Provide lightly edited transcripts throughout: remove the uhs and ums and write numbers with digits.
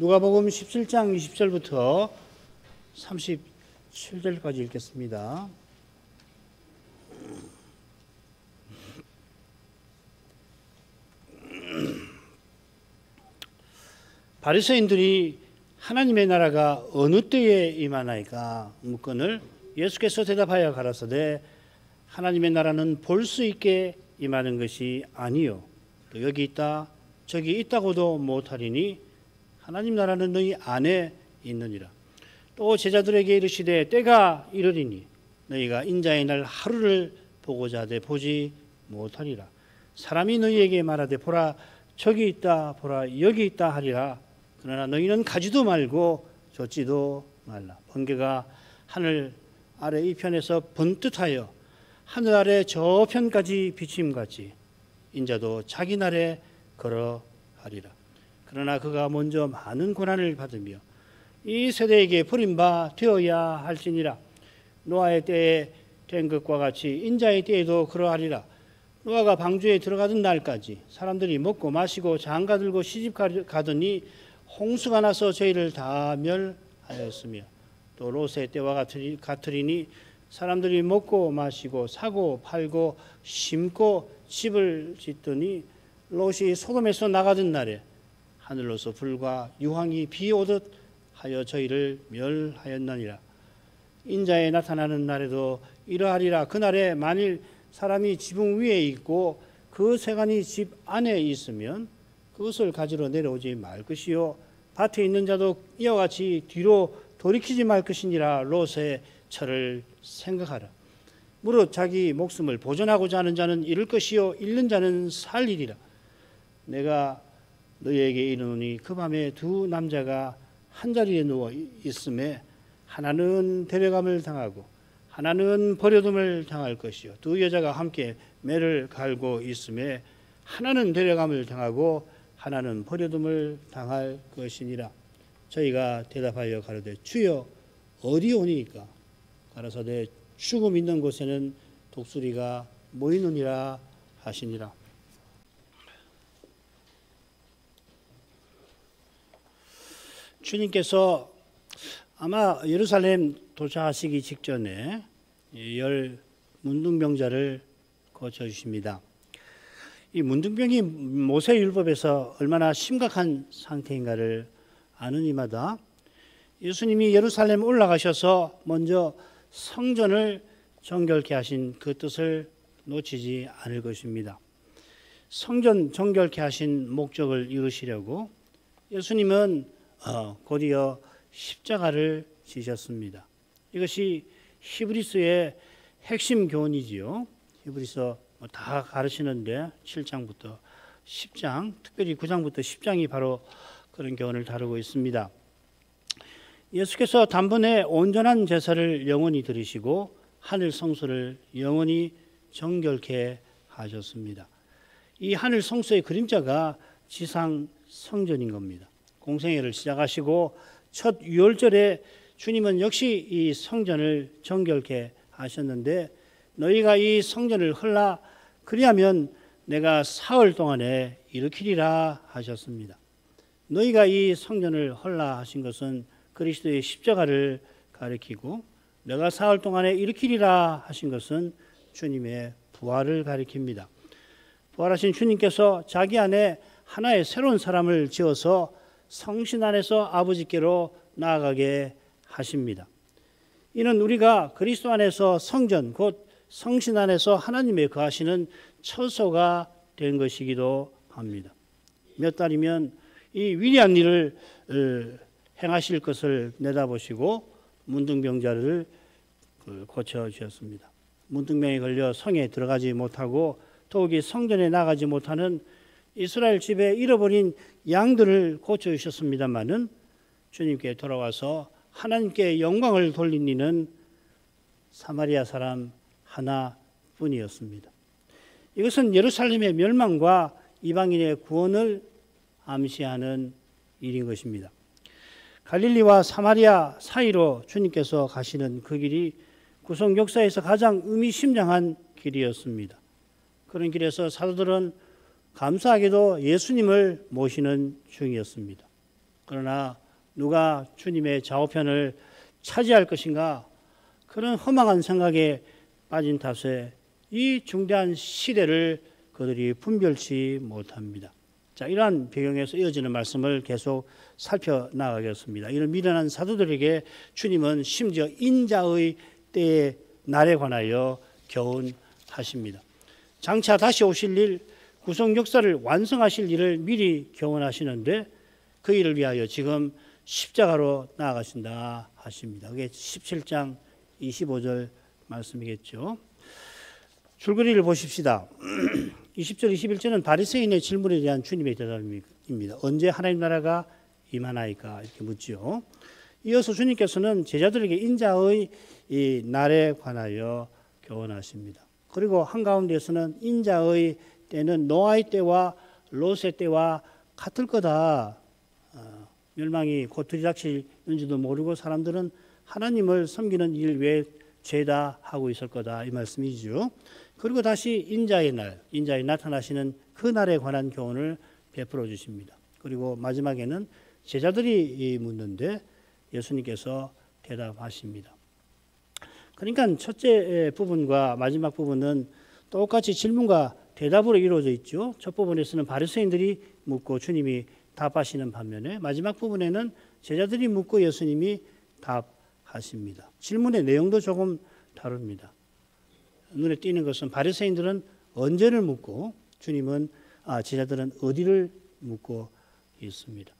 누가복음 17장 20절부터 37절까지 읽겠습니다. 바리새인들이 하나님의 나라가 어느 때에 임하나이까 묻거늘 예수께서 대답하여 가라사대 하나님의 나라는 볼 수 있게 임하는 것이 아니요 또 여기 있다 저기 있다고도 못하리니 하나님 나라는 너희 안에 있느니라. 또 제자들에게 이르시되 때가 이르리니 너희가 인자의 날 하루를 보고자 하되 보지 못하리라. 사람이 너희에게 말하되 보라 저기 있다 보라 여기 있다 하리라. 그러나 너희는 가지도 말고 좇지도 말라. 번개가 하늘 아래 이편에서 번뜩하여 하늘 아래 저편까지 비침같이 인자도 자기 날에 걸어가리라. 그러나 그가 먼저 많은 고난을 받으며 이 세대에게 버림바 되어야 할지니라. 노아의 때에 된 것과 같이 인자의 때에도 그러하리라. 노아가 방주에 들어가던 날까지 사람들이 먹고 마시고 장가 들고 시집 가더니 홍수가 나서 저희를 다 멸하였으며 또 롯의 때와 같으리니 사람들이 먹고 마시고 사고 팔고 심고 집을 짓더니 롯이 소돔에서 나가던 날에 하늘로서 불과 유황이 비 오듯 하여 저희를 멸하였느니라. 인자에 나타나는 날에도 이러하리라. 그날에 만일 사람이 지붕 위에 있고 그 세간이 집 안에 있으면 그것을 가지러 내려오지 말 것이요 밭에 있는 자도 이와 같이 뒤로 돌이키지 말 것이니라. 롯의 철을 생각하라. 무릇 자기 목숨을 보존하고자 하는 자는 잃을 것이요 잃는 자는 살리리라. 내가 너희에게 이르노니 그 밤에 두 남자가 한자리에 누워 있음에 하나는 데려감을 당하고 하나는 버려둠을 당할 것이요 두 여자가 함께 매를 갈고 있음에 하나는 데려감을 당하고 하나는 버려둠을 당할 것이니라. 저희가 대답하여 가로되 주여 어디 오니까 가라사대 죽음 있는 곳에는 독수리가 모이느니라 하시니라. 주님께서 아마 예루살렘 도착하시기 직전에 10 문둥병자를 고쳐주십니다. 이 문둥병이 모세율법에서 얼마나 심각한 상태인가를 아는 이마다 예수님이 예루살렘 올라가셔서 먼저 성전을 정결케 하신 그 뜻을 놓치지 않을 것입니다. 성전 정결케 하신 목적을 이루시려고 예수님은 곧이어 십자가를 지셨습니다. 이것이 히브리서의 핵심 교훈이지요. 히브리서 다 가르치는데 7장부터 10장, 특별히 9장부터 10장이 바로 그런 교훈을 다루고 있습니다. 예수께서 단번에 온전한 제사를 영원히 드리시고 하늘 성소를 영원히 정결케 하셨습니다. 이 하늘 성소의 그림자가 지상 성전인 겁니다. 공생애를 시작하시고 첫 유월절에 주님은 역시 이 성전을 정결케 하셨는데 너희가 이 성전을 헐라 그리하면 내가 사흘 동안에 일으키리라 하셨습니다. 너희가 이 성전을 헐라 하신 것은 그리스도의 십자가를 가리키고 내가 사흘 동안에 일으키리라 하신 것은 주님의 부활을 가리킵니다. 부활하신 주님께서 자기 안에 하나의 새로운 사람을 지어서 성신 안에서 아버지께로 나아가게 하십니다. 이는 우리가 그리스도 안에서 성전 곧 성신 안에서 하나님의 거하시는 처소가 된 것이기도 합니다. 몇 달이면 이 위대한 일을 행하실 것을 내다보시고 문둥병자를 고쳐주셨습니다. 문둥병에 걸려 성에 들어가지 못하고 더욱이 성전에 나가지 못하는 이스라엘 집에 잃어버린 양들을 고쳐주셨습니다마는 주님께 돌아와서 하나님께 영광을 돌린 이는 사마리아 사람 하나뿐이었습니다. 이것은 예루살렘의 멸망과 이방인의 구원을 암시하는 일인 것입니다. 갈릴리와 사마리아 사이로 주님께서 가시는 그 길이 구속 역사에서 가장 의미심장한 길이었습니다. 그런 길에서 사도들은 감사하게도 예수님을 모시는 중이었습니다. 그러나 누가 주님의 좌우편을 차지할 것인가, 그런 허망한 생각에 빠진 탓에 이 중대한 시대를 그들이 분별치 못합니다. 자, 이러한 배경에서 이어지는 말씀을 계속 살펴나가겠습니다. 이런 미련한 사도들에게 주님은 심지어 인자의 때의 날에 관하여 교훈하십니다. 장차 다시 오실 일, 구속 역사를 완성하실 일을 미리 교훈하시는데 그 일을 위하여 지금 십자가로 나아가신다 하십니다. 그게 17장 25절 말씀이겠죠. 줄거리를 보십시다. 20절 21절은 바리새인의 질문에 대한 주님의 대답입니다. 언제 하나님 나라가 임하나이까 이렇게 묻죠. 이어서 주님께서는 제자들에게 인자의 이 날에 관하여 교훈하십니다. 그리고 한가운데에서는 인자의 때는 노아의 때와 롯의 때와 같을 거다. 멸망이 곧 들이닥칠는지도 모르고 사람들은 하나님을 섬기는 일 외에 죄다 하고 있을 거다, 이 말씀이죠. 그리고 다시 인자의 날, 인자에 나타나시는 그 날에 관한 교훈을 베풀어 주십니다. 그리고 마지막에는 제자들이 묻는데 예수님께서 대답하십니다. 그러니까 첫째 부분과 마지막 부분은 똑같이 질문과 대답으로 이루어져 있죠. 첫 부분에서는 바리새인들이 묻고 주님이 답하시는 반면에 마지막 부분에는 제자들이 묻고 예수님이 답하십니다. 질문의 내용도 조금 다릅니다. 눈에 띄는 것은 바리새인들은 언제를 묻고 주님은 제자들은 어디를 묻고 있습니다.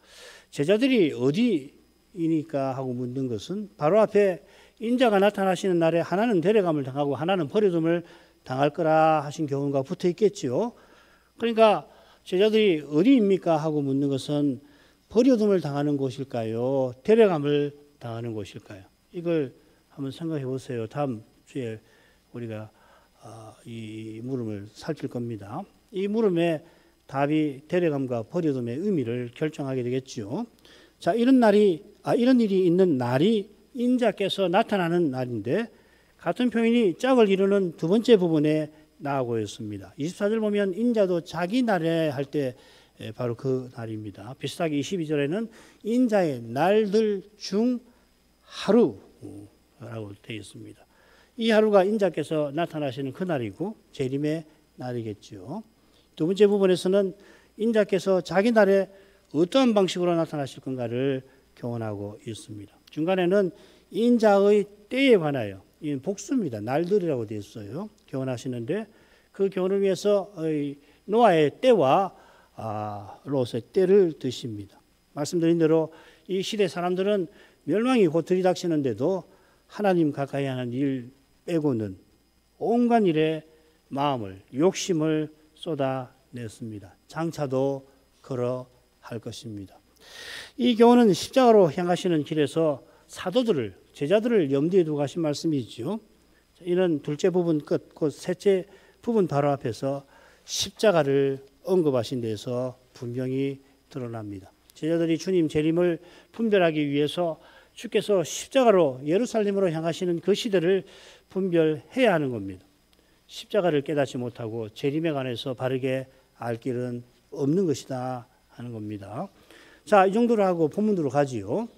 제자들이 어디이니까 하고 묻는 것은 바로 앞에 인자가 나타나시는 날에 하나는 데려감을 당하고 하나는 버려둠을 당할 거라 하신 교훈과 붙어 있겠지요. 그러니까 제자들이 어디입니까 하고 묻는 것은 버려둠을 당하는 곳일까요? 데려감을 당하는 곳일까요? 이걸 한번 생각해 보세요. 다음 주에 우리가 이 물음을 살필 겁니다. 이 물음의 답이 데려감과 버려둠의 의미를 결정하게 되겠죠. 자, 이런 일이 있는 날이 인자께서 나타나는 날인데 같은 표현이 짝을 이루는 두 번째 부분에 나오고 있습니다. 24절 보면 인자도 자기 날에 할 때 바로 그 날입니다. 비슷하게 22절에는 인자의 날들 중 하루라고 되어 있습니다. 이 하루가 인자께서 나타나시는 그 날이고 재림의 날이겠죠. 두 번째 부분에서는 인자께서 자기 날에 어떠한 방식으로 나타나실 건가를 교훈하고 있습니다. 중간에는 인자의 때에 관하여, 이 복수입니다. 날들이라고 되어 있어요. 교훈하시는데 그 교훈을 위해서 노아의 때와 롯의 때를 드십니다. 말씀드린 대로 이 시대 사람들은 멸망이 곧 들이닥치는데도 하나님 가까이 하는 일 빼고는 온갖 일에 마음을, 욕심을 쏟아냈습니다. 장차도 그러할 것입니다. 이 교훈은 십자가로 향하시는 길에서 사도들을, 제자들을 염두에 두고 하신 말씀이죠. 이는 둘째 부분 끝, 곧 셋째 부분 바로 앞에서 십자가를 언급하신 데서 분명히 드러납니다. 제자들이 주님 재림을 분별하기 위해서 주께서 십자가로 예루살렘으로 향하시는 그 시대를 분별해야 하는 겁니다. 십자가를 깨닫지 못하고 재림에 관해서 바르게 알 길은 없는 것이다 하는 겁니다. 자, 이 정도로 하고 본문으로 가지요.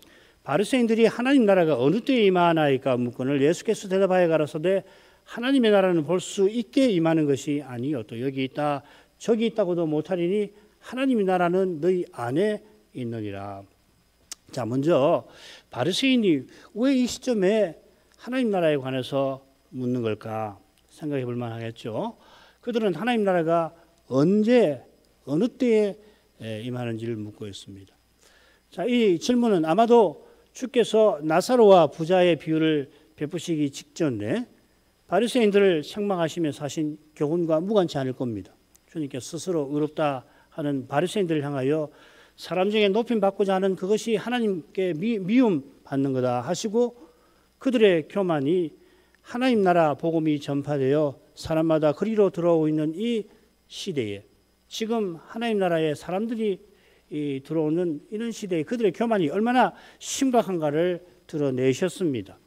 바리새인들이 하나님 나라가 어느 때에 임하나이까 묻거늘 예수께서 대답하여 가라사대 하나님의 나라는 볼 수 있게 임하는 것이 아니요 또 여기 있다 저기 있다고도 못하리니 하나님의 나라는 너희 안에 있느니라. 자, 먼저 바리새인이 왜 이 시점에 하나님 나라에 관해서 묻는 걸까 생각해 볼 만하겠죠. 그들은 하나님 나라가 언제 어느 때에 임하는지를 묻고 있습니다. 자, 이 질문은 아마도 주께서 나사로와 부자의 비유를 베푸시기 직전에 바리새인들을 책망하시면서 하신 교훈과 무관치 않을 겁니다. 주님께서 스스로 의롭다 하는 바리새인들을 향하여 사람 중에 높임 받고자 하는 그것이 하나님께 미움 받는 거다 하시고 그들의 교만이 하나님 나라 복음이 전파되어 사람마다 그리로 들어오고 있는 이 시대에 지금 하나님 나라에 사람들이 들어오는 이런 시대에 그들의 교만이 얼마나 심각한가를 드러내셨습니다.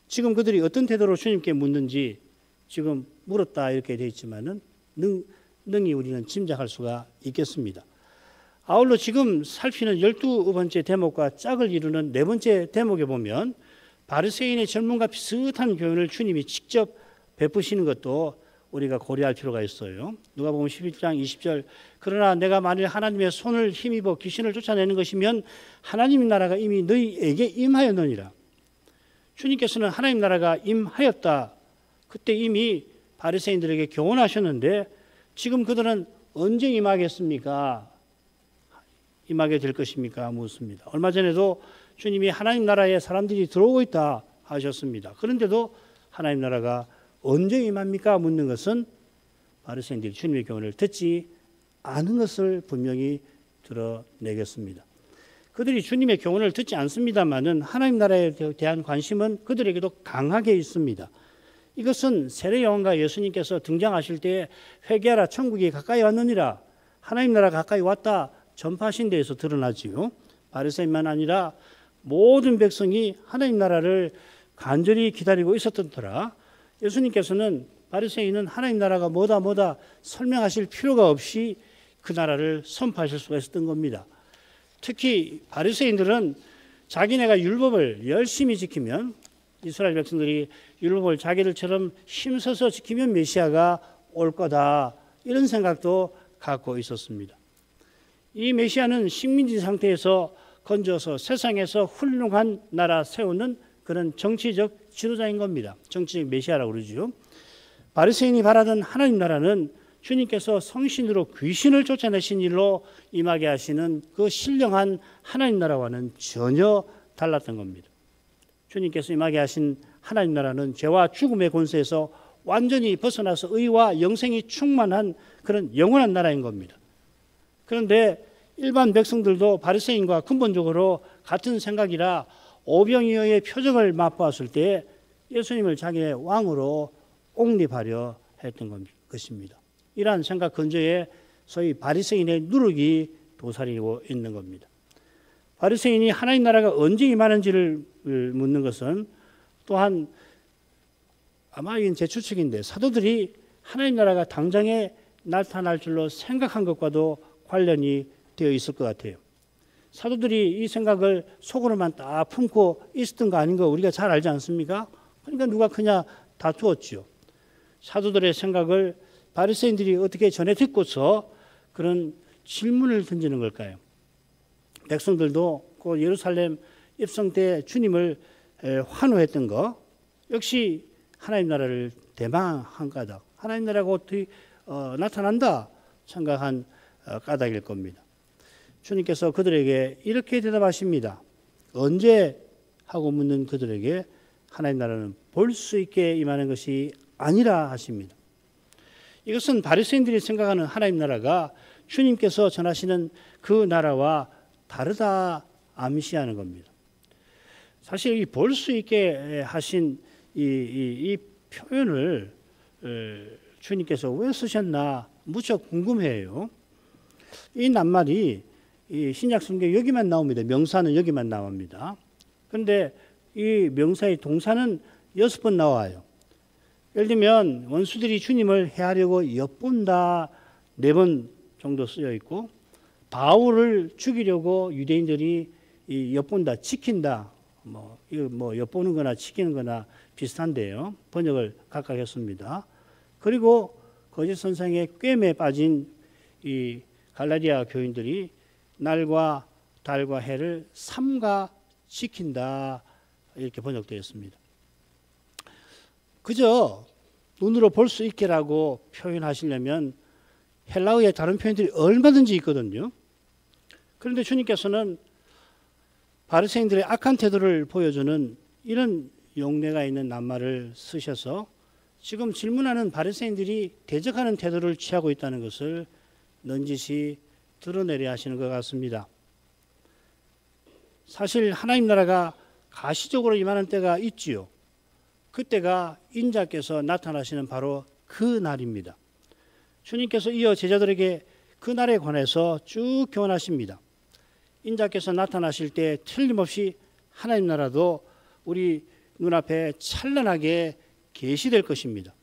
지금 그들이 어떤 태도로 주님께 묻는지 지금 물었다 이렇게 되어 있지만은 능히 우리는 짐작할 수가 있겠습니다. 아울러 지금 살피는 12번째 대목과 짝을 이루는 네 번째 대목에 보면 바리새인의 질문과 비슷한 표현을 주님이 직접 베푸시는 것도 우리가 고려할 필요가 있어요. 누가복음 11장 20절 그러나 내가 만일 하나님의 손을 힘입어 귀신을 쫓아내는 것이면 하나님 나라가 이미 너희에게 임하였느니라. 주님께서는 하나님 나라가 임하였다. 그때 이미 바리새인들에게 교훈하셨는데 지금 그들은 언제 임하겠습니까? 임하게 될 것입니까? 묻습니다. 얼마 전에도 주님이 하나님 나라에 사람들이 들어오고 있다 하셨습니다. 그런데도 하나님 나라가 언제 임합니까? 묻는 것은 바리새인들이 주님의 교훈을 듣지 않은 것을 분명히 드러내겠습니다. 그들이 주님의 교훈을 듣지 않습니다마는 하나님 나라에 대한 관심은 그들에게도 강하게 있습니다. 이것은 세례 요한과 예수님께서 등장하실 때 회개하라 천국이 가까이 왔느니라 하나님 나라 가까이 왔다 전파하신 데에서 드러나지요. 바리새인만 아니라 모든 백성이 하나님 나라를 간절히 기다리고 있었던 터라 예수님께서는 바리새인은 하나님 나라가 뭐다 설명하실 필요가 없이 그 나라를 선포하실 수가 있었던 겁니다. 특히 바리새인들은 자기네가 율법을 열심히 지키면 이스라엘 백성들이 율법을 자기들처럼 힘써서 지키면 메시아가 올 거다 이런 생각도 갖고 있었습니다. 이 메시아는 식민지 상태에서 건져서 세상에서 훌륭한 나라 세우는 그런 정치적 지도자인 겁니다. 정치적 메시아라고 그러죠. 바리새인이 바라던 하나님 나라는 주님께서 성신으로 귀신을 쫓아내신 일로 임하게 하시는 그 신령한 하나님 나라와는 전혀 달랐던 겁니다. 주님께서 임하게 하신 하나님 나라는 죄와 죽음의 권세에서 완전히 벗어나서 의와 영생이 충만한 그런 영원한 나라인 겁니다. 그런데 일반 백성들도 바리새인과 근본적으로 같은 생각이라 오병이어의 표적을 맛보았을 때 예수님을 자기의 왕으로 옹립하려 했던 것입니다. 이러한 생각 근저에 소위 바리새인의 누룩이 도사리고 있는 겁니다. 바리새인이 하나님 나라가 언제 임하는지를 묻는 것은 또한 아마 이건 제 추측인데 사도들이 하나님 나라가 당장에 나타날 줄로 생각한 것과도 관련이 되어 있을 것 같아요. 사도들이 이 생각을 속으로만 딱 품고 있었던 거 아닌 거 우리가 잘 알지 않습니까? 그러니까 누가 그냥 다투었죠. 사도들의 생각을 바리새인들이 어떻게 전해 듣고서 그런 질문을 던지는 걸까요? 백성들도 그 예루살렘 입성 때 주님을 환호했던 거 역시 하나님 나라를 대망한 까닭, 하나님 나라가 어떻게 나타난다 생각한 까닭일 겁니다. 주님께서 그들에게 이렇게 대답하십니다. 언제? 하고 묻는 그들에게 하나님 나라는 볼 수 있게 임하는 것이 아니라 하십니다. 이것은 바리새인들이 생각하는 하나님 나라가 주님께서 전하시는 그 나라와 다르다 암시하는 겁니다. 사실 이 볼 수 있게 하신 이 표현을 주님께서 왜 쓰셨나 무척 궁금해요. 이 낱말이 이 신약 성경 여기만 나옵니다. 명사는 여기만 나옵니다. 그런데 이 명사의 동사는 6번 나와요. 예를 들면 원수들이 주님을 해하려고 엿본다 4번 정도 쓰여 있고 바울을 죽이려고 유대인들이 이 엿본다, 지킨다 이거 엿보는 거나 지키는 거나 비슷한데요. 번역을 각각 했습니다. 그리고 거짓 선생의 꿰매에 빠진 이 갈라디아 교인들이 날과 달과 해를 삼가 지킨다 이렇게 번역되었습니다. 그저 눈으로 볼 수 있게라고 표현하시려면 헬라어의 다른 표현들이 얼마든지 있거든요. 그런데 주님께서는 바리새인들의 악한 태도를 보여주는 이런 용례가 있는 낱말을 쓰셔서 지금 질문하는 바리새인들이 대적하는 태도를 취하고 있다는 것을 넌지시 드러내려 하시는 것 같습니다. 사실 하나님 나라가 가시적으로 임하는 때가 있지요. 그때가 인자께서 나타나시는 바로 그 날입니다. 주님께서 이어 제자들에게 그 날에 관해서 쭉 교훈하십니다. 인자께서 나타나실 때 틀림없이 하나님 나라도 우리 눈앞에 찬란하게 계시될 것입니다.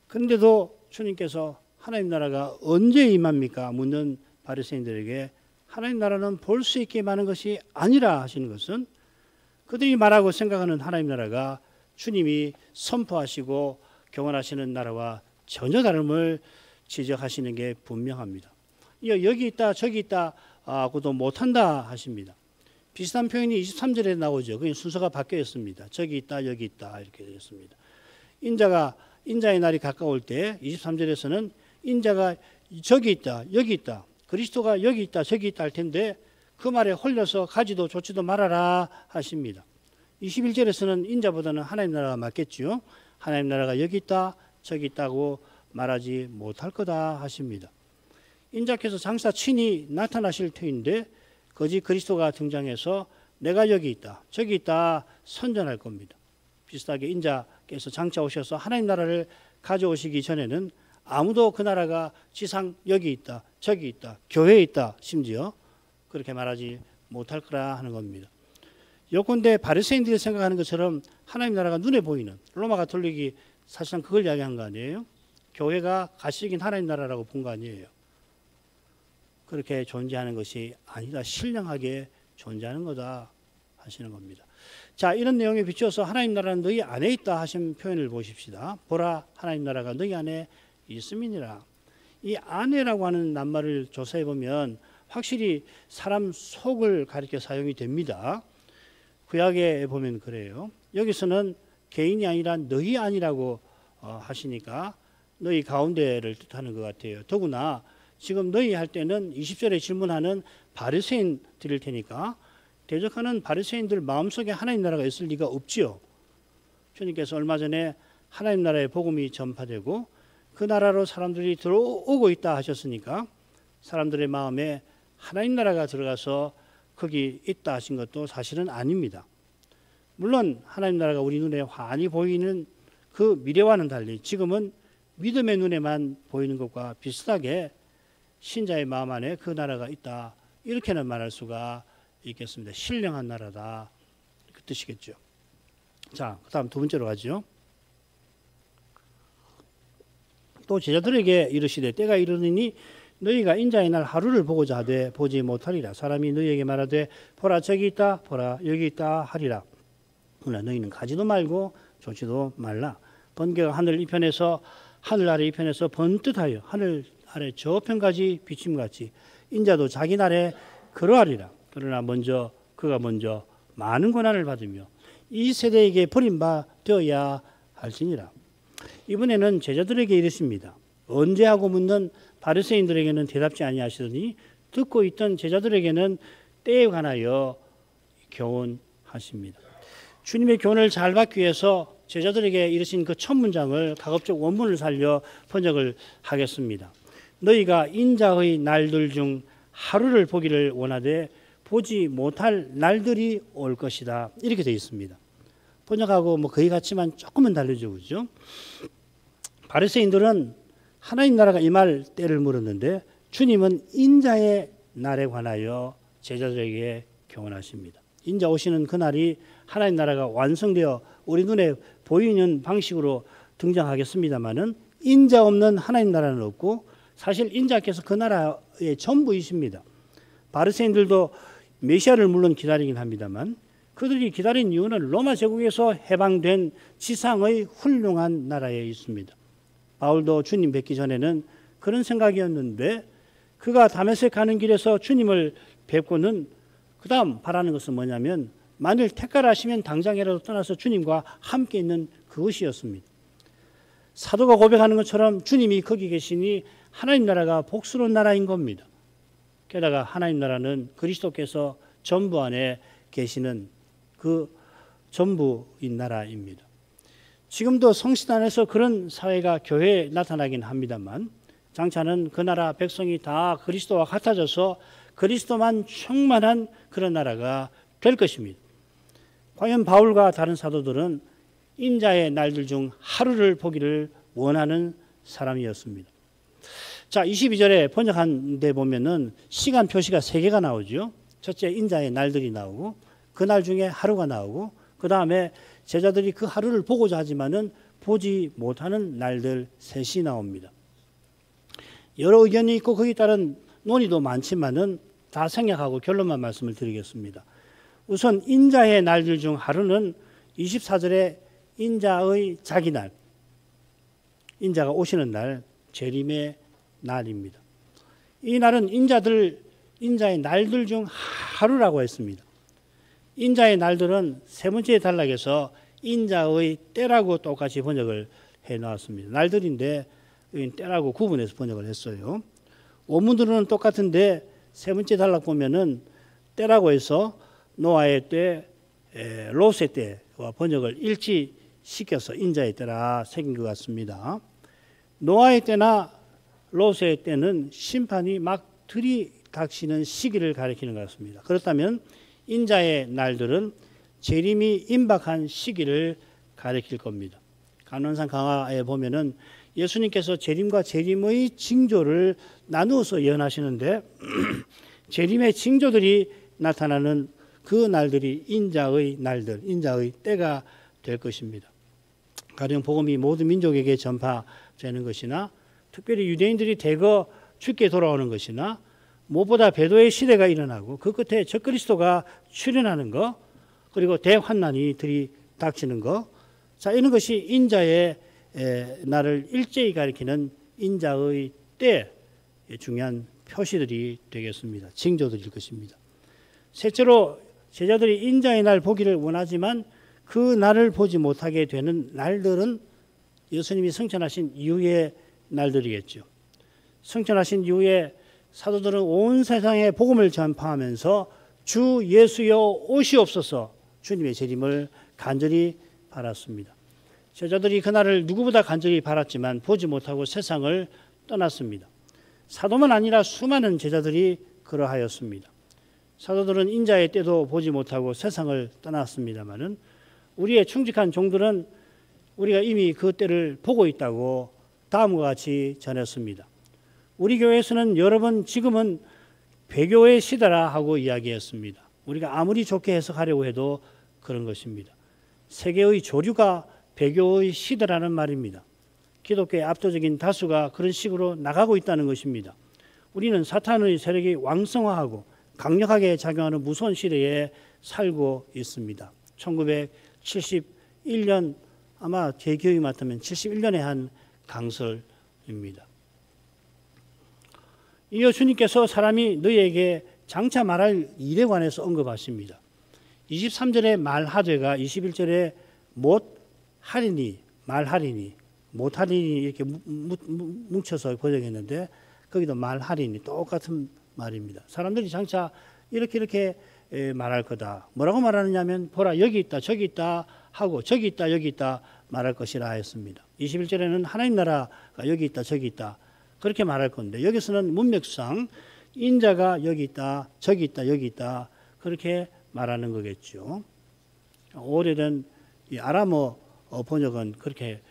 그런데도 주님께서 하나님 나라가 언제 임합니까? 묻는 바리새인들에게 하나님 나라는 볼 수 있게 임하는 것이 아니라 하시는 것은 그들이 말하고 생각하는 하나님 나라가 주님이 선포하시고 경언하시는 나라와 전혀 다름을 지적하시는 게 분명합니다. 여기 있다 저기 있다 고도 못한다 하십니다. 비슷한 표현이 23절에 나오죠. 그 순서가 바뀌어 있습니다. 저기 있다 여기 있다 이렇게 되었습니다. 인자의 날이 가까울 때 23절에서는 인자가 저기 있다 여기 있다 그리스도가 여기 있다 저기 있다 할 텐데 그 말에 홀려서 가지도 좋지도 말아라 하십니다. 21절에서는 인자보다는 하나님 나라가 맞겠죠. 하나님 나라가 여기 있다 저기 있다고 말하지 못할 거다 하십니다. 인자께서 장차 친히 나타나실 터인데 거짓 그리스도가 등장해서 내가 여기 있다 저기 있다 선전할 겁니다. 비슷하게 인자께서 장차 오셔서 하나님 나라를 가져오시기 전에는 아무도 그 나라가 지상 여기 있다 저기 있다 교회에 있다 심지어 그렇게 말하지 못할 거라 하는 겁니다. 요컨대 바리새인들이 생각하는 것처럼 하나님 나라가 눈에 보이는 로마 가톨릭이 사실상 그걸 이야기한 거 아니에요? 교회가 가시긴 하나님 나라라고 본 거 아니에요? 그렇게 존재하는 것이 아니다. 신령하게 존재하는 거다 하시는 겁니다. 자, 이런 내용에 비추어서 하나님 나라는 너희 안에 있다 하신 표현을 보십시다. 보라 하나님 나라가 너희 안에 있음이니라. 이 안에라고 하는 낱말을 조사해 보면 확실히 사람 속을 가리켜 사용이 됩니다. 구약에 보면 그래요. 여기서는 개인이 아니라 너희 안이라고 하시니까 너희 가운데를 뜻하는 것 같아요. 더구나 지금 너희 할 때는 20절에 질문하는 바리새인들일 테니까 대적하는 바리새인들 마음속에 하나님 나라가 있을 리가 없지요. 주님께서 얼마 전에 하나님 나라의 복음이 전파되고 그 나라로 사람들이 들어오고 있다 하셨으니까 사람들의 마음에 하나님 나라가 들어가서 거기 있다 하신 것도 사실은 아닙니다. 물론 하나님 나라가 우리 눈에 환히 보이는 그 미래와는 달리 지금은 믿음의 눈에만 보이는 것과 비슷하게 신자의 마음 안에 그 나라가 있다 이렇게는 말할 수가 있겠습니다. 신령한 나라다 그 뜻이겠죠. 자, 그 다음 두 번째로 가죠. 또 제자들에게 이르시되 때가 이르느니 너희가 인자의 날 하루를 보고자 하되 보지 못하리라. 사람이 너희에게 말하되 보라 저기 있다 보라 여기 있다 하리라. 그러나 너희는 가지도 말고 좇지도 말라. 번개가 하늘 이편에서 하늘 아래 이편에서 번뜩하여 하늘 아래 저편까지 비침같이 인자도 자기 날에 그러하리라. 그러나 그가 먼저 많은 고난을 받으며 이 세대에게 버림바 되어야 할지니라. 이번에는 제자들에게 이르십니다. 언제 하고 묻는 바리새인들에게는 대답지 아니하시더니 듣고 있던 제자들에게는 때에 관하여 교훈하십니다. 주님의 교훈을 잘 받기 위해서 제자들에게 이르신 그 첫 문장을 가급적 원문을 살려 번역을 하겠습니다. 너희가 인자의 날들 중 하루를 보기를 원하되 보지 못할 날들이 올 것이다. 이렇게 되어 있습니다. 번역하고 거의 같지만 조금은 다르죠. 그죠? 바리새인들은 하나님 나라가 임할 때를 물었는데 주님은 인자의 날에 관하여 제자들에게 교훈하십니다. 인자 오시는 그날이 하나님 나라가 완성되어 우리 눈에 보이는 방식으로 등장하겠습니다마는 인자 없는 하나님 나라는 없고 사실 인자께서 그 나라의 전부이십니다. 바리새인들도 메시아를 물론 기다리긴 합니다만 그들이 기다린 이유는 로마 제국에서 해방된 지상의 훌륭한 나라에 있습니다. 바울도 주님 뵙기 전에는 그런 생각이었는데 그가 다메섹 가는 길에서 주님을 뵙고는 그 다음 바라는 것은 뭐냐면 만일 택가라시면 당장이라도 떠나서 주님과 함께 있는 그것이었습니다. 사도가 고백하는 것처럼 주님이 거기 계시니 하나님 나라가 복스러운 나라인 겁니다. 게다가 하나님 나라는 그리스도께서 전부 안에 계시는 그 전부인 나라입니다. 지금도 성신 안에서 그런 사회가 교회에 나타나긴 합니다만 장차는 그 나라 백성이 다 그리스도와 같아져서 그리스도만 충만한 그런 나라가 될 것입니다. 과연 바울과 다른 사도들은 인자의 날들 중 하루를 보기를 원하는 사람이었습니다. 자, 22절에 번역한 데 보면은 시간 표시가 3개가 나오죠. 첫째 인자의 날들이 나오고 그 날 중에 하루가 나오고 그 다음에 제자들이 그 하루를 보고자 하지만은 보지 못하는 날들 셋이 나옵니다. 여러 의견이 있고 거기에 따른 논의도 많지만은 다 생략하고 결론만 말씀을 드리겠습니다. 우선 인자의 날들 중 하루는 24절에 인자의 자기날, 인자가 오시는 날, 재림의 날입니다. 이 날은 인자의 날들 중 하루라고 했습니다. 인자의 날들은 세 번째 단락에서 인자의 때라고 똑같이 번역을 해놓았습니다. 날들인데 때라고 구분해서 번역을 했어요. 원문으로는 똑같은데 세 번째 단락 보면은 때라고 해서 노아의 때, 롯의 때와 번역을 일치시켜서 인자의 때라 새긴 것 같습니다. 노아의 때나 롯의 때는 심판이 막 들이닥치는 시기를 가리키는 것 같습니다. 그렇다면 인자의 날들은 재림이 임박한 시기를 가리킬 겁니다. 간원상 강화에 보면은 예수님께서 재림과 재림의 징조를 나누어서 예언하시는데 재림의 징조들이 나타나는 그 날들이 인자의 날들, 인자의 때가 될 것입니다. 가령 복음이 모든 민족에게 전파되는 것이나 특별히 유대인들이 대거 주께 돌아오는 것이나 무엇보다 배도의 시대가 일어나고 그 끝에 적그리스도가 출현하는 것, 그리고 대환난이 들이닥치는 것, 자, 이런 것이 인자의 날을 일제히 가리키는 인자의 때의 중요한 표시들이 되겠습니다. 징조들일 것입니다. 셋째로 제자들이 인자의 날 보기를 원하지만 그 날을 보지 못하게 되는 날들은 예수님이 승천하신 이후의 날들이겠죠. 승천하신 이후에 사도들은 온 세상에 복음을 전파하면서 주 예수여 오시옵소서 주님의 재림을 간절히 바랐습니다. 제자들이 그날을 누구보다 간절히 바랐지만 보지 못하고 세상을 떠났습니다. 사도만 아니라 수많은 제자들이 그러하였습니다. 사도들은 인자의 때도 보지 못하고 세상을 떠났습니다마는 우리의 충직한 종들은 우리가 이미 그 때를 보고 있다고 다음과 같이 전했습니다. 우리 교회에서는 여러 번 지금은 배교의 시대라 하고 이야기했습니다. 우리가 아무리 좋게 해석하려고 해도 그런 것입니다. 세계의 조류가 배교의 시대라는 말입니다. 기독교의 압도적인 다수가 그런 식으로 나가고 있다는 것입니다. 우리는 사탄의 세력이 왕성화하고 강력하게 작용하는 무서운 시대에 살고 있습니다. 1971년 아마 제 기억이 맞다면 71년에 한 강설입니다. 이어 주님께서 사람이 너희에게 장차 말할 일에 관해서 언급하십니다. 23절에 말하되가 21절에 못하리니 말하리니 못하리니 이렇게 뭉쳐서 번역했는데 거기도 말하리니 똑같은 말입니다. 사람들이 장차 이렇게 말할 거다. 뭐라고 말하느냐면 보라 여기 있다 저기 있다 하고 저기 있다 여기 있다 말할 것이라 했습니다. 21절에는 하나님 나라가 여기 있다 저기 있다 그렇게 말할 건데 여기서는 문맥상 인자가 여기 있다 저기 있다 여기 있다 그렇게 말하는 거겠죠. 오래된 이 아람어 번역은 그렇게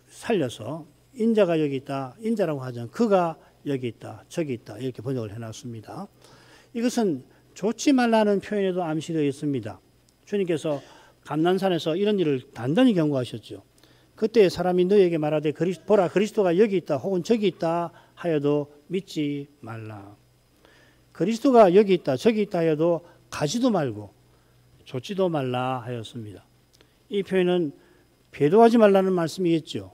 살려서 인자가 여기 있다 인자라고 하죠. 그가 여기 있다 저기 있다 이렇게 번역을 해놨습니다. 이것은 좋지 말라는 표현에도 암시되어 있습니다. 주님께서 감난산에서 이런 일을 단단히 경고하셨죠. 그때 사람이 너에게 말하되 보라 그리스도가 여기 있다 혹은 저기 있다 하여도 믿지 말라. 그리스도가 여기 있다 저기 있다 하여도 가지도 말고 좇지도 말라 하였습니다. 이 표현은 배도하지 말라는 말씀이겠죠.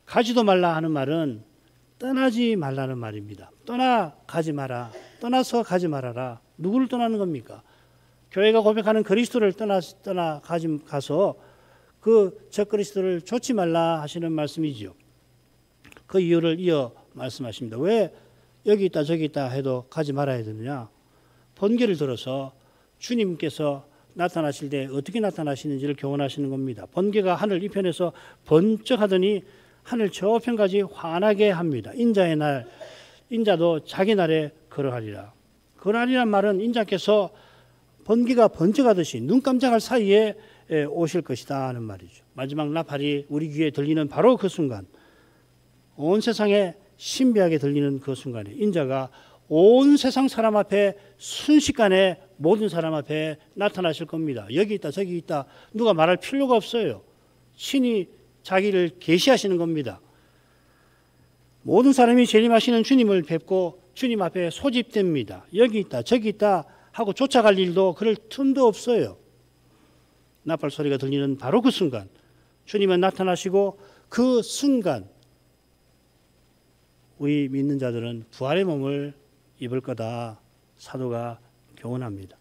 가지도 말라 하는 말은 떠나지 말라는 말입니다. 떠나가지 마라. 떠나서 가지 말아라. 누구를 떠나는 겁니까? 교회가 고백하는 그리스도를 가서 그 적그리스도를 좇지 말라 하시는 말씀이죠. 그 이유를 이어 말씀하십니다. 왜 여기 있다 저기 있다 해도 가지 말아야 되느냐? 번개를 들어서 주님께서 나타나실 때 어떻게 나타나시는지를 교훈하시는 겁니다. 번개가 하늘 이편에서 번쩍하더니 하늘 저편까지 환하게 합니다. 인자의 날, 인자도 자기 날에 그러하리라. 그러하리란 말은 인자께서 번개가 번쩍하듯이 눈 깜짝할 사이에 오실 것이다 하는 말이죠. 마지막 나팔이 우리 귀에 들리는 바로 그 순간, 온 세상에 신비하게 들리는 그 순간에 인자가 온 세상 사람 앞에 순식간에 모든 사람 앞에 나타나실 겁니다. 여기 있다 저기 있다 누가 말할 필요가 없어요. 신이 자기를 계시하시는 겁니다. 모든 사람이 재림하시는 주님을 뵙고 주님 앞에 소집됩니다. 여기 있다 저기 있다 하고 쫓아갈 일도 그럴 틈도 없어요. 나팔 소리가 들리는 바로 그 순간 주님은 나타나시고 그 순간 우리 믿는 자들은 부활의 몸을 입을 거다 사도가 교훈합니다.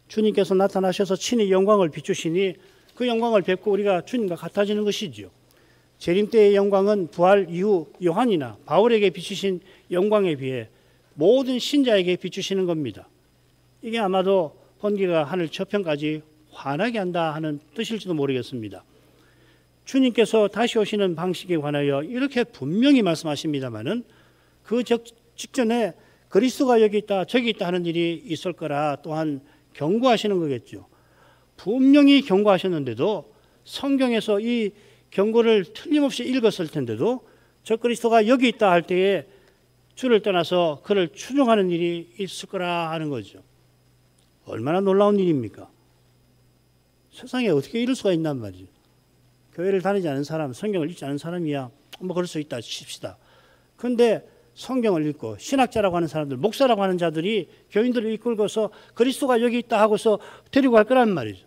주님께서 나타나셔서 친히 영광을 비추시니 그 영광을 뵙고 우리가 주님과 같아지는 것이지요. 재림 때의 영광은 부활 이후 요한이나 바울에게 비추신 영광에 비해 모든 신자에게 비추시는 겁니다. 이게 아마도 번개가 하늘 저편까지 환하게 한다 하는 뜻일지도 모르겠습니다. 주님께서 다시 오시는 방식에 관하여 이렇게 분명히 말씀하십니다마는 그 직전에 그리스도가 여기 있다 저기 있다 하는 일이 있을 거라 또한 경고하시는 거겠죠. 분명히 경고하셨는데도 성경에서 이 경고를 틀림없이 읽었을 텐데도 저 그리스도가 여기 있다 할 때에 주를 떠나서 그를 추종하는 일이 있을 거라 하는 거죠. 얼마나 놀라운 일입니까? 세상에 어떻게 이럴 수가 있단 말이죠. 교회를 다니지 않은 사람, 성경을 읽지 않은 사람이야 뭐 그럴 수 있다 칩시다. 그런데 성경을 읽고 신학자라고 하는 사람들, 목사라고 하는 자들이 교인들을 이끌고서 그리스도가 여기 있다 하고서 데리고 갈 거란 말이죠.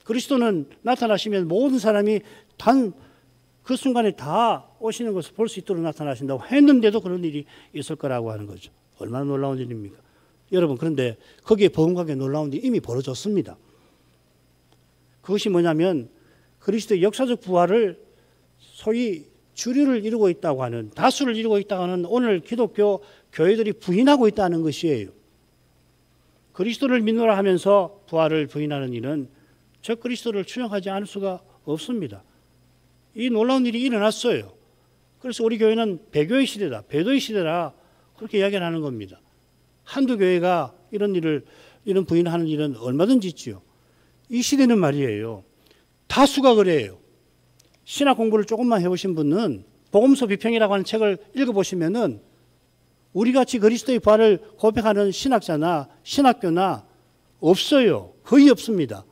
그리스도는 나타나시면 모든 사람이 단 그 순간에 다 오시는 것을 볼 수 있도록 나타나신다고 했는데도 그런 일이 있을 거라고 하는 거죠. 얼마나 놀라운 일입니까? 여러분, 그런데 거기에 버금가게 놀라운 일이 이미 벌어졌습니다. 그것이 뭐냐면 그리스도의 역사적 부활을 소위 주류를 이루고 있다고 하는, 다수를 이루고 있다고 하는 오늘 기독교 교회들이 부인하고 있다는 것이에요. 그리스도를 믿노라 하면서 부활을 부인하는 일은 저 그리스도를 추종하지 않을 수가 없습니다. 이 놀라운 일이 일어났어요. 그래서 우리 교회는 배교의 시대다, 배도의 시대다 그렇게 이야기를 하는 겁니다. 한두 교회가 이런 부인하는 일은 얼마든지 있지요. 이 시대는 말이에요. 다수가 그래요. 신학 공부를 조금만 해보신 분은 복음서 비평이라고 하는 책을 읽어보시면은 우리같이 그리스도의 부활을 고백하는 신학자나 신학교나 없어요. 거의 없습니다.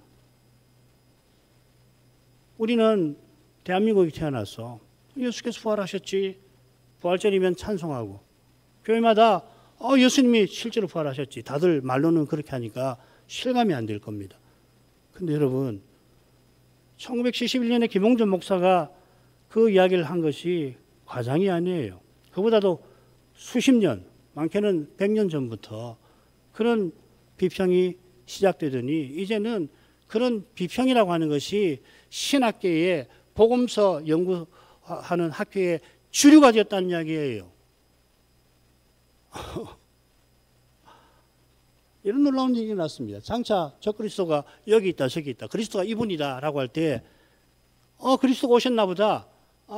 우리는 대한민국에 태어나서 예수께서 부활하셨지, 부활절이면 찬송하고, 교회마다 예수님이 실제로 부활하셨지, 다들 말로는 그렇게 하니까 실감이 안 될 겁니다. 근데 여러분, 1971년에 김홍준 목사가 그 이야기를 한 것이 과장이 아니에요. 그보다도 수십 년, 많게는 100년 전부터 그런 비평이 시작되더니 이제는 그런 비평이라고 하는 것이 신학계의 복음서 연구하는 학회의 주류가 되었다는 이야기예요. 이런 놀라운 일이 났습니다. 장차 저 그리스도가 여기 있다 저기 있다, 그리스도가 이분이다 라고 할 때 그리스도가 오셨나 보다,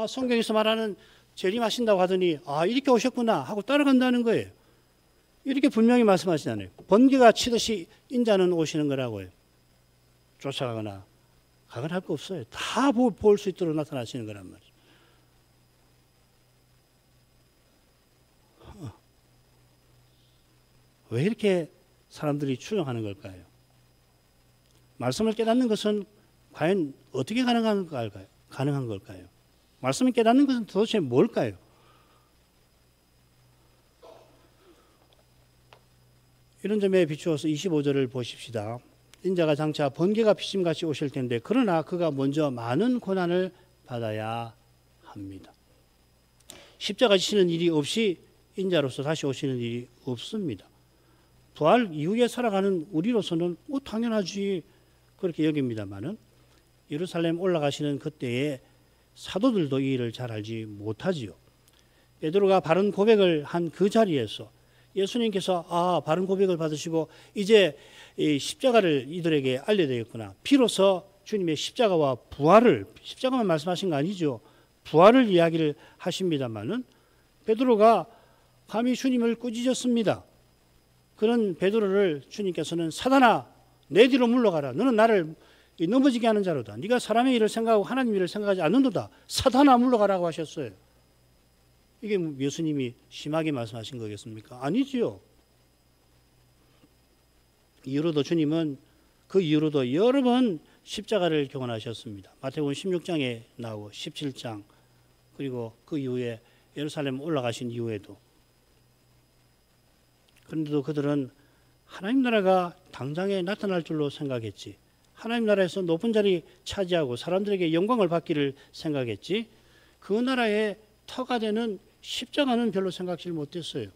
성경에서 말하는 재림하신다고 하더니 이렇게 오셨구나 하고 따라간다는 거예요. 이렇게 분명히 말씀하시잖아요. 번개가 치듯이 인자는 오시는 거라고요. 쫓아가거나 가거나 할 거 없어요. 다 볼 수 있도록 나타나시는 거란 말이죠. 왜 이렇게 사람들이 추정하는 걸까요? 말씀을 깨닫는 것은 과연 어떻게 가능한 걸까요? 말씀을 깨닫는 것은 도대체 뭘까요? 이런 점에 비추어서 25절을 보십시다. 인자가 장차 번개가 비심같이 오실 텐데 그러나 그가 먼저 많은 고난을 받아야 합니다. 십자가 지시는 일이 없이 인자로서 다시 오시는 일이 없습니다. 부활 이후에 살아가는 우리로서는 당연하지 그렇게 여깁니다마는 예루살렘 올라가시는 그때에 사도들도 이 일을 잘 알지 못하지요. 베드로가 바른 고백을 한 그 자리에서 예수님께서 바른 고백을 받으시고 이제 이 십자가를 이들에게 알려야 되겠구나. 비로소 주님의 십자가와 부활을, 십자가만 말씀하신 거 아니죠. 부활을 이야기를 하십니다마는 베드로가 감히 주님을 꾸짖었습니다. 그런 베드로를 주님께서는 사단아 내 뒤로 물러가라. 너는 나를 넘어지게 하는 자로다. 네가 사람의 일을 생각하고 하나님 일을 생각하지 않는도다. 사단아 물러가라고 하셨어요. 이게 예수님이 심하게 말씀하신 거겠습니까? 아니지요. 이후로도 주님은 그 이후로도 여러 번 십자가를 경험하셨습니다. 마태복음 16장에 나오고 17장 그리고 그 이후에 예루살렘 올라가신 이후에도 그런데도 그들은 하나님 나라가 당장에 나타날 줄로 생각했지. 하나님 나라에서 높은 자리 차지하고 사람들에게 영광을 받기를 생각했지. 그 나라의 터가 되는 십자가는 별로 생각지 못했어요.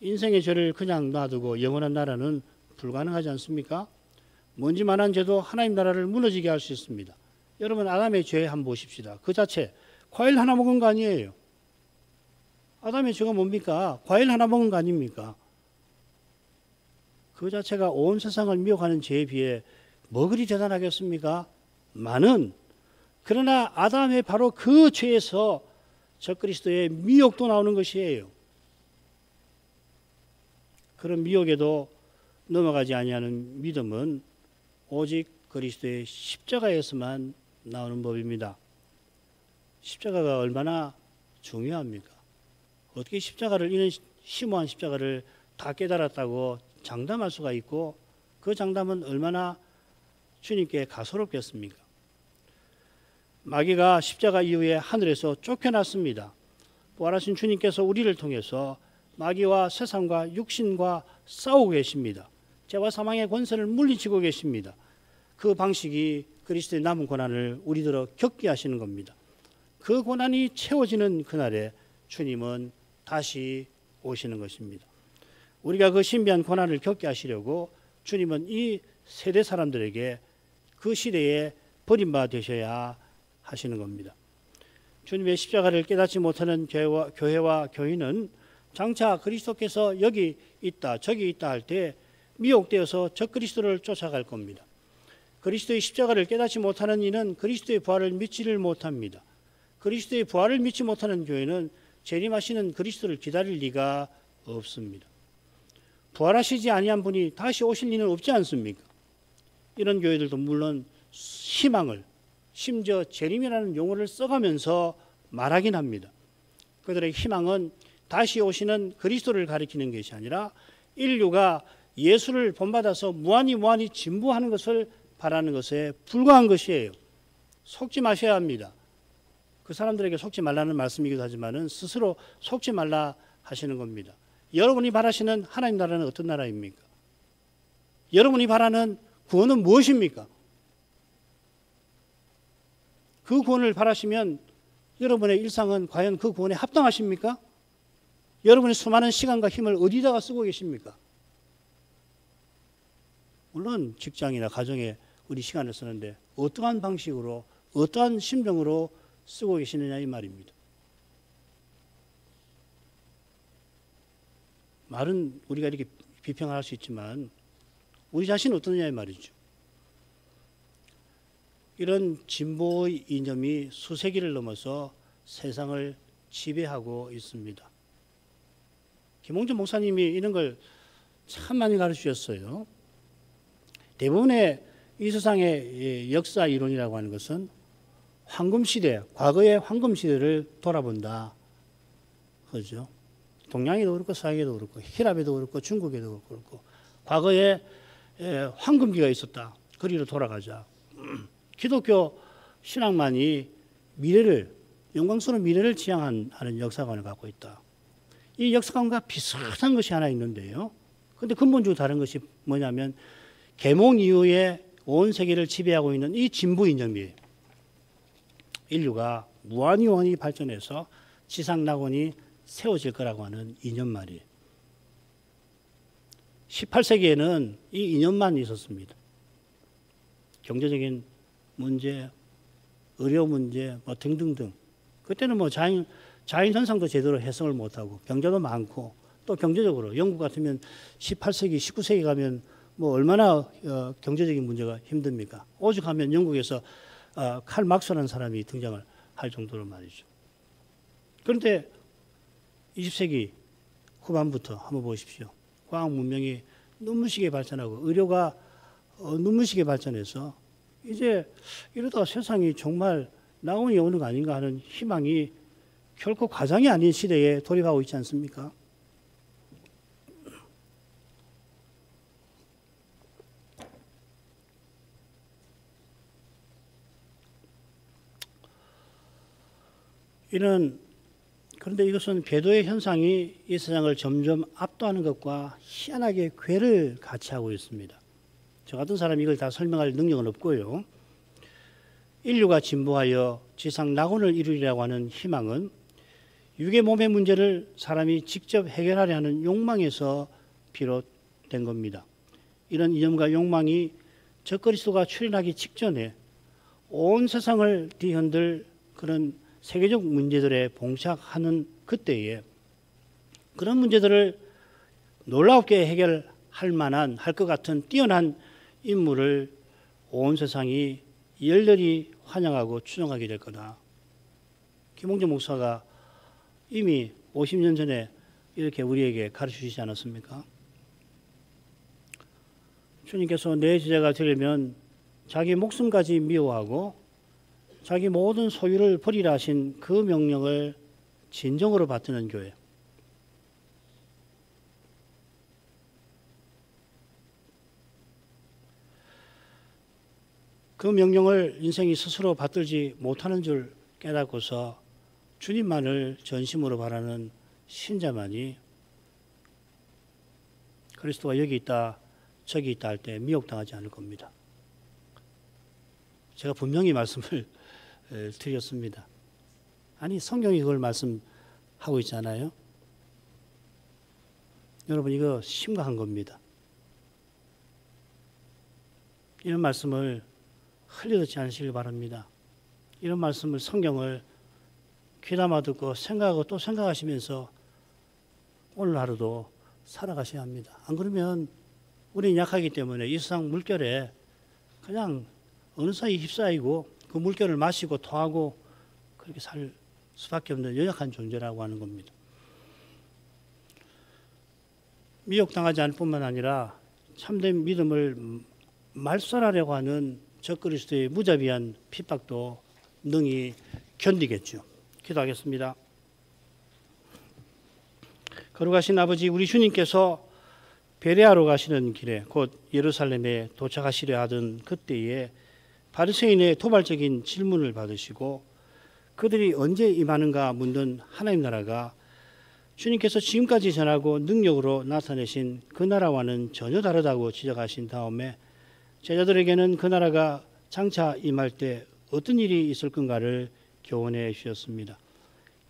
인생의 죄를 그냥 놔두고 영원한 나라는 불가능하지 않습니까? 먼지만한 죄도 하나님 나라를 무너지게 할 수 있습니다. 여러분 아담의 죄 한번 보십시다. 그 자체 과일 하나 먹은 거 아니에요. 아담의 죄가 뭡니까? 과일 하나 먹은 거 아닙니까? 그 자체가 온 세상을 미혹하는 죄에 비해 뭐 그리 대단하겠습니까? 많은. 그러나 아담의 바로 그 죄에서 적그리스도의 미혹도 나오는 것이에요. 그런 미혹에도 넘어가지 아니하는 믿음은 오직 그리스도의 십자가에서만 나오는 법입니다. 십자가가 얼마나 중요합니까? 어떻게 십자가를, 이런 심오한 십자가를 다 깨달았다고 장담할 수가 있고, 그 장담은 얼마나 주님께 가소롭겠습니까? 마귀가 십자가 이후에 하늘에서 쫓겨났습니다. 부활하신 주님께서 우리를 통해서 마귀와 세상과 육신과 싸우고 계십니다. 죄와 사망의 권세를 물리치고 계십니다. 그 방식이 그리스도의 남은 고난을 우리들어 겪게 하시는 겁니다. 그 고난이 채워지는 그날에 주님은 다시 오시는 것입니다. 우리가 그 신비한 고난을 겪게 하시려고 주님은 이 세대 사람들에게 그 시대에 버림받아 되셔야 하시는 겁니다. 주님의 십자가를 깨닫지 못하는 교회와 교인은 장차 그리스도께서 여기 있다 저기 있다 할 때 미혹되어서 적그리스도를 쫓아갈 겁니다. 그리스도의 십자가를 깨닫지 못하는 이는 그리스도의 부활을 믿지를 못합니다. 그리스도의 부활을 믿지 못하는 교회는 재림하시는 그리스도를 기다릴 리가 없습니다. 부활하시지 아니한 분이 다시 오실 리는 없지 않습니까? 이런 교회들도 물론 희망을, 심지어 재림이라는 용어를 써가면서 말하긴 합니다. 그들의 희망은 다시 오시는 그리스도를 가리키는 것이 아니라 인류가 예수를 본받아서 무한히 진보하는 것을 바라는 것에 불과한 것이에요. 속지 마셔야 합니다. 그 사람들에게 속지 말라는 말씀이기도 하지만 스스로 속지 말라 하시는 겁니다. 여러분이 바라시는 하나님 나라는 어떤 나라입니까? 여러분이 바라는 구원은 무엇입니까? 그 구원을 바라시면 여러분의 일상은 과연 그 구원에 합당하십니까? 여러분의 수많은 시간과 힘을 어디다가 쓰고 계십니까? 물론 직장이나 가정에 우리 시간을 쓰는데 어떠한 방식으로 어떠한 심정으로 쓰고 계시느냐 이 말입니다. 말은 우리가 이렇게 비평할 수 있지만 우리 자신은 어떠느냐 이 말이죠. 이런 진보의 이념이 수세기를 넘어서 세상을 지배하고 있습니다. 김홍준 목사님이 이런 걸 참 많이 가르치셨어요. 대부분의 이 세상의 역사 이론이라고 하는 것은 황금시대, 과거의 황금시대를 돌아본다. 그렇죠? 동양에도 그렇고 서양에도 그렇고 히랍에도 그렇고 중국에도 그렇고 과거에 황금기가 있었다. 그리로 돌아가자. 기독교 신앙만이 미래를, 영광스러운 미래를 지향하는 역사관을 갖고 있다. 이 역사관과 비슷한 것이 하나 있는데요. 그런데 근본적으로 다른 것이 뭐냐면 계몽 이후에 온 세계를 지배하고 있는 이 진보 이념이에요. 인류가 무한히 발전해서 지상 낙원이 세워질 거라고 하는 이념 말이에요. 18세기에는 이 이념만 있었습니다. 경제적인 문제, 의료 문제, 뭐 등등등. 그때는 뭐 자연 현상도 제대로 해석을 못하고 경제도 많고 또 경제적으로 영국 같으면 18세기, 19세기 가면 뭐 얼마나 경제적인 문제가 힘듭니까? 오죽하면 영국에서 칼 막스라는 사람이 등장을 할 정도로 말이죠. 그런데 20세기 후반부터 한번 보십시오. 과학 문명이 눈부시게 발전하고 의료가 눈부시게 발전해서 이제 이러다가 세상이 정말 낙원이 오는 거 아닌가 하는 희망이 결코 과장이 아닌 시대에 돌입하고 있지 않습니까? 이런 그런데 이것은 궤도의 현상이 이 세상을 점점 압도하는 것과 희한하게 궤를 같이 하고 있습니다. 저 같은 사람이 이걸 다 설명할 능력은 없고요. 인류가 진보하여 지상 낙원을 이루리라고 하는 희망은 육의 몸의 문제를 사람이 직접 해결하려 하는 욕망에서 비롯된 겁니다. 이런 이념과 욕망이 적그리스도가 출현하기 직전에 온 세상을 뒤흔들 그런 세계적 문제들에 봉착하는 그때에 그런 문제들을 놀랍게 해결할 만한 할 것 같은 뛰어난 인물을 온 세상이 열렬히 환영하고 추종하게 될 거다. 김홍준 목사가 이미 50년 전에 이렇게 우리에게 가르치시지 않았습니까? 주님께서 내 제자가 되려면 자기 목숨까지 미워하고 자기 모든 소유를 버리라 하신 그 명령을 진정으로 받드는 교회. 그 명령을 인생이 스스로 받들지 못하는 줄 깨닫고서 주님만을 전심으로 바라는 신자만이 그리스도가 여기 있다 저기 있다 할 때 미혹당하지 않을 겁니다. 제가 분명히 말씀을 드렸습니다. 아니 성경이 그걸 말씀하고 있잖아요. 여러분 이거 심각한 겁니다. 이런 말씀을 흘려듣지 않으시길 바랍니다. 이런 말씀을 성경을 귀담아 듣고 생각하고 또 생각하시면서 오늘 하루도 살아가셔야 합니다. 안 그러면 우리는 약하기 때문에 이 세상 물결에 그냥 어느 사이 휩싸이고 그 물결을 마시고 토하고 그렇게 살 수밖에 없는 연약한 존재라고 하는 겁니다. 미혹당하지 않을 뿐만 아니라 참된 믿음을 말살하려고 하는 적그리스도의 무자비한 핍박도 능히 견디겠죠. 기도하겠습니다. 거룩하신 아버지, 우리 주님께서 베레아로 가시는 길에 곧 예루살렘에 도착하시려 하던 그때에 바리새인의 도발적인 질문을 받으시고 그들이 언제 임하는가 묻는 하나님 나라가 주님께서 지금까지 전하고 능력으로 나타내신 그 나라와는 전혀 다르다고 지적하신 다음에 제자들에게는 그 나라가 장차 임할 때 어떤 일이 있을 건가를 교훈해 주셨습니다.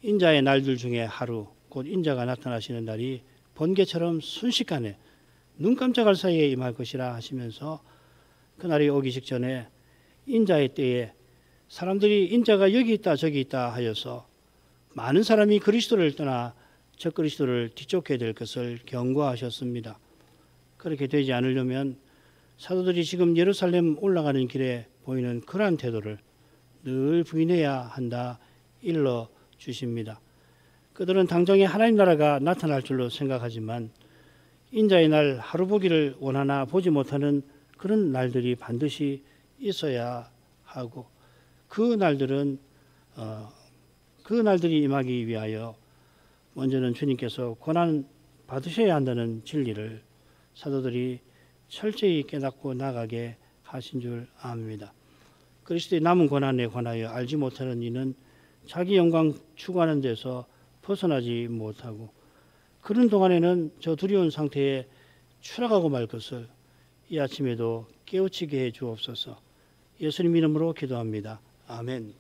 인자의 날들 중에 하루, 곧 인자가 나타나시는 날이 번개처럼 순식간에 눈 깜짝할 사이에 임할 것이라 하시면서 그 날이 오기 직전에 인자의 때에 사람들이 인자가 여기 있다 저기 있다 하여서 많은 사람이 그리스도를 떠나 적그리스도를 뒤쫓게 될 것을 경고하셨습니다. 그렇게 되지 않으려면 사도들이 지금 예루살렘 올라가는 길에 보이는 그러한 태도를 늘 부인해야 한다 일러 주십니다. 그들은 당장에 하나님 나라가 나타날 줄로 생각하지만 인자의 날 하루 보기를 원하나 보지 못하는 그런 날들이 반드시 있어야 하고 그 날들이 임하기 위하여 먼저는 주님께서 고난 받으셔야 한다는 진리를 사도들이 철저히 깨닫고 나가게 하신 줄 압니다. 그리스도의 남은 고난에 관하여 알지 못하는 이는 자기 영광 추구하는 데서 벗어나지 못하고 그런 동안에는 저 두려운 상태에 추락하고 말 것을 이 아침에도 깨우치게 해 주옵소서. 예수님 이름으로 기도합니다. 아멘.